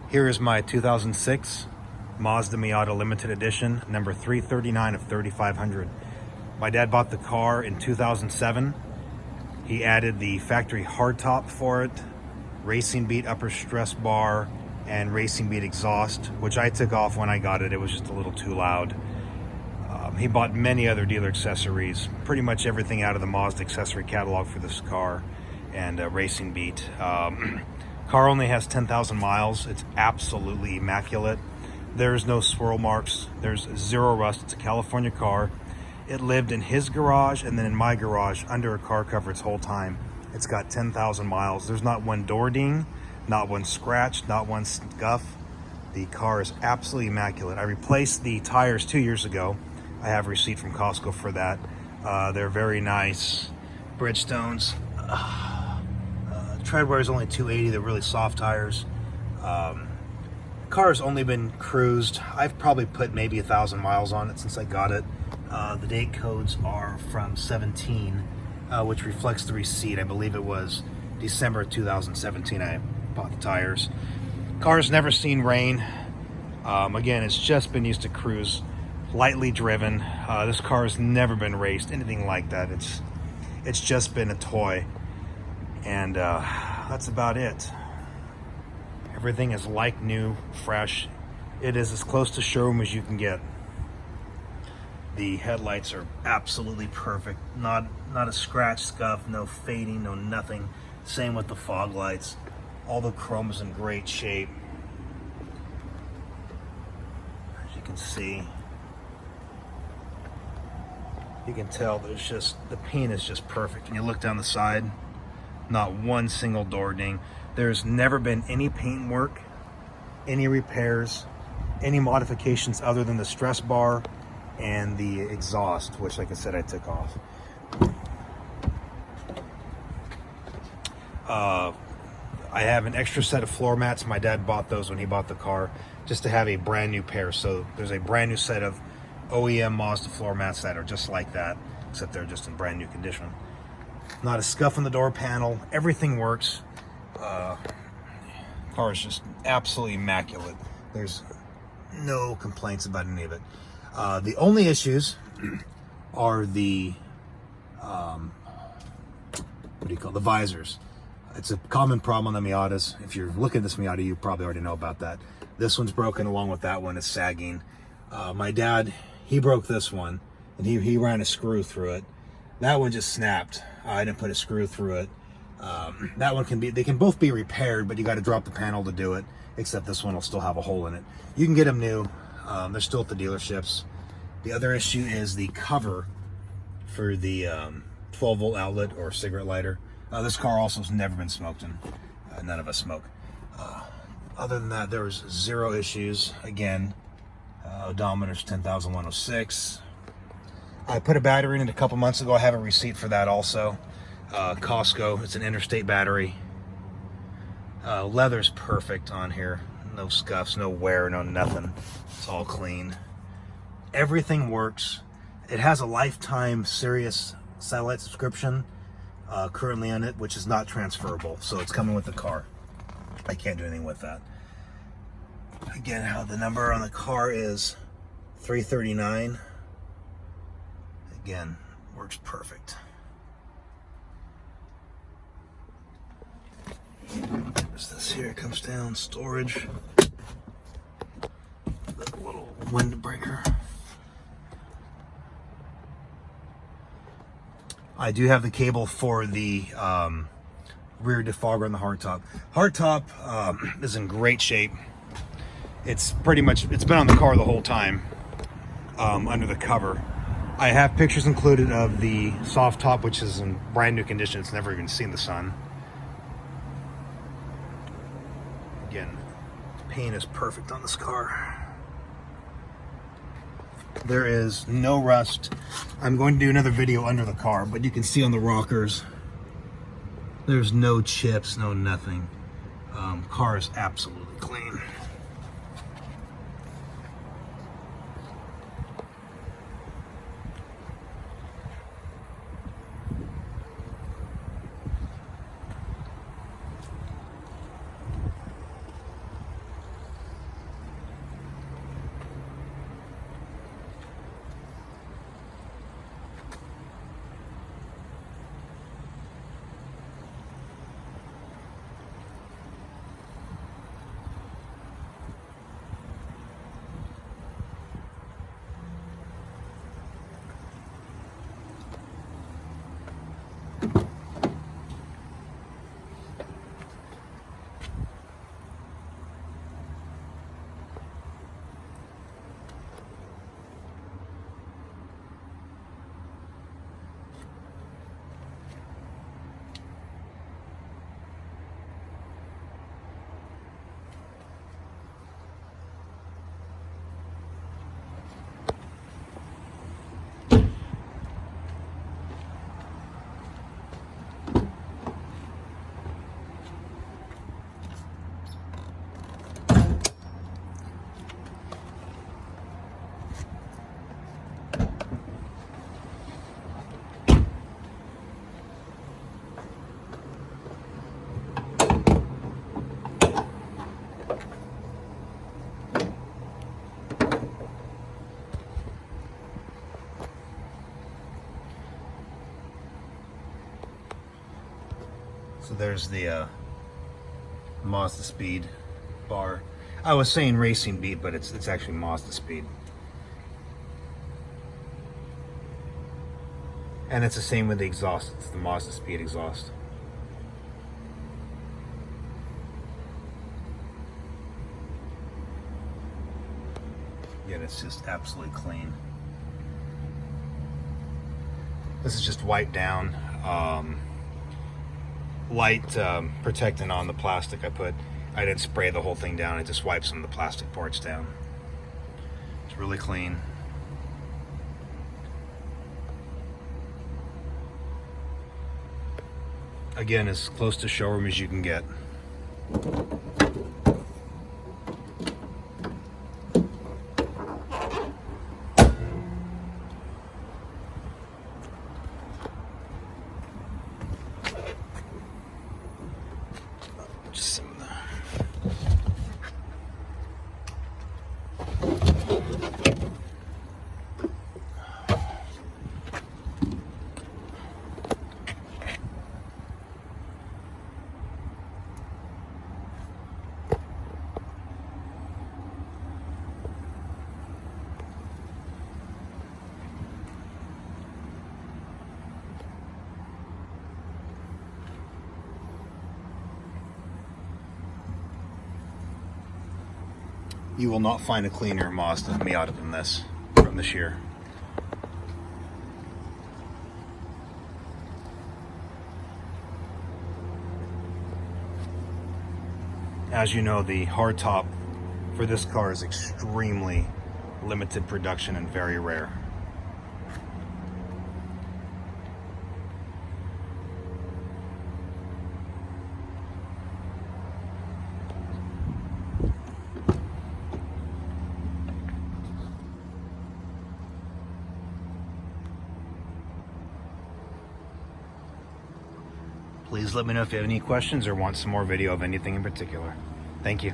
Here is my 2006 Mazda Miata Limited Edition, number 339 of 3,500. My dad bought the car in 2007. He added the factory hardtop for it, Racing Beat upper stress bar, and Racing Beat exhaust, which I took off when I got it. It was just a little too loud. He bought many other dealer accessories, pretty much everything out of the Mazda accessory catalog for this car, and Racing Beat. Car only has 10,000 miles. It's absolutely immaculate. There's no swirl marks. There's zero rust. It's a California car. It lived in his garage and then in my garage under a car cover its whole time. It's got 10,000 miles. There's not one door ding, not one scratch, not one scuff. The car is absolutely immaculate. I replaced the tires 2 years ago. I have a receipt from Costco for that. They're very nice. Bridgestones. Treadwear is only 280. They're really soft tires. Car's only been cruised. I've probably put maybe 1,000 miles on it since I got it. The date codes are from 17, which reflects the receipt. I believe it was December 2017 I bought the tires. Car's never seen rain. Again, it's just been used to cruise, lightly driven. This car has never been raced, anything like that. It's just been a toy, and that's about it. Everything is like new, fresh. It is as close to showroom as you can get. The headlights are absolutely perfect. Not a scratch, scuff, no fading, no nothing. Same with the fog lights. All the chrome is in great shape. As you can see, you can tell there's just, the paint is just perfect. And you look down the side, not one single door ding. There's never been any paint work, any repairs, any modifications other than the stress bar and the exhaust, which, like I said, I took off. I have an extra set of floor mats. My dad bought those when he bought the car, just to have a brand new pair. So there's a brand new set of OEM Mazda floor mats that are just like that, except they're just in brand new condition. Not a scuff on the door panel. Everything works. Car is just absolutely immaculate. There's no complaints about any of it. The only issues are the the visors. It's a common problem on the Miatas. If you're looking at this Miata, you probably already know about that. This one's broken along with that one. It's sagging. My dad, he broke this one, and he ran a screw through it. That one just snapped. I didn't put a screw through it. That one they can both be repaired, but you got to drop the panel to do it, except this one will still have a hole in it. You can get them new. They're still at the dealerships. The other issue is the cover for the 12-volt outlet or cigarette lighter. This car also has never been smoked in. None of us smoke. Other than that, there was zero issues. Again, odometer's 10,106. I put a battery in it a couple months ago. I have a receipt for that also. Costco, it's an interstate battery. Leather's perfect on here. No scuffs, no wear, no nothing. It's all clean. Everything works. It has a lifetime Sirius satellite subscription currently on it, which is not transferable. So it's coming with the car. I can't do anything with that. Again, how the number on the car is 339. Again, works perfect. There's this here, it comes down, storage. The little windbreaker. I do have the cable for the rear defogger and the hardtop. Hardtop is in great shape. It's pretty much, it's been on the car the whole time, under the cover. I have pictures included of the soft top, which is in brand new condition. It's never even seen the sun. Again, the paint is perfect on this car. There is no rust. I'm going to do another video under the car, but you can see on the rockers, there's no chips, no nothing. Car is absolutely clean. there's the Mazdaspeed bar. I was saying Racing Beat, but it's actually Mazdaspeed. And it's the same with the exhaust. It's the Mazdaspeed exhaust. Yet it's just absolutely clean. This is just wiped down. Light protectant on the plastic I didn't spray the whole thing down. I just wiped some of the plastic parts down. It's really clean. Again, as close to showroom as you can get. Just some of that. You will not find a cleaner Mazda Miata than this from this year. As you know, the hardtop for this car is extremely limited production and very rare. Please let me know if you have any questions or want some more video of anything in particular. Thank you.